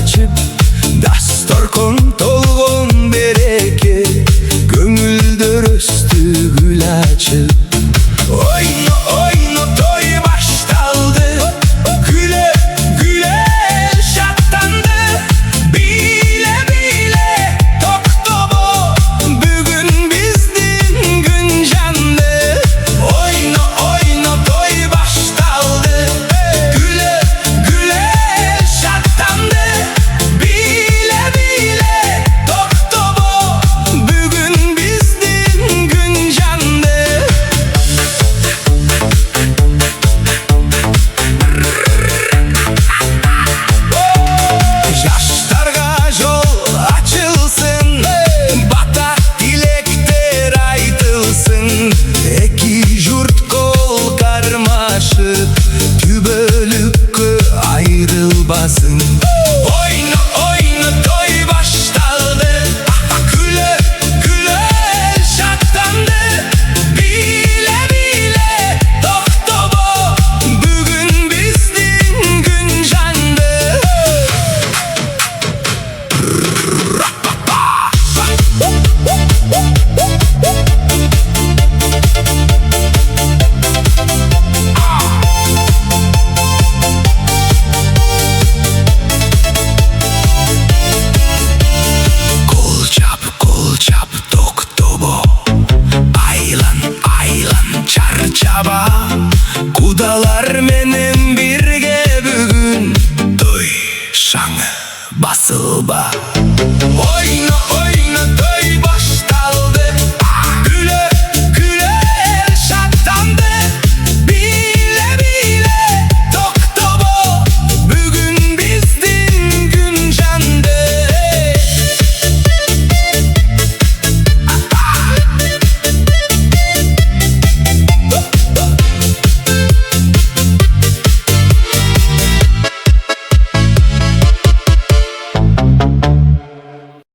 Açıp dastorkon tolgon bereke Göngüldür üstü gül açıp Oyna oyna toy baştaldı Güle güle şattandı Bile bile toktobo Bugün bizdin gün candı Oyna oyna toy baştaldı Güle güle şattandı Ayrılmasın. Oyna oyna toy baştaldı Güle güle şattandı Bile bile toktobo Bugün bizdin gün candı Aylan aylan çarçaba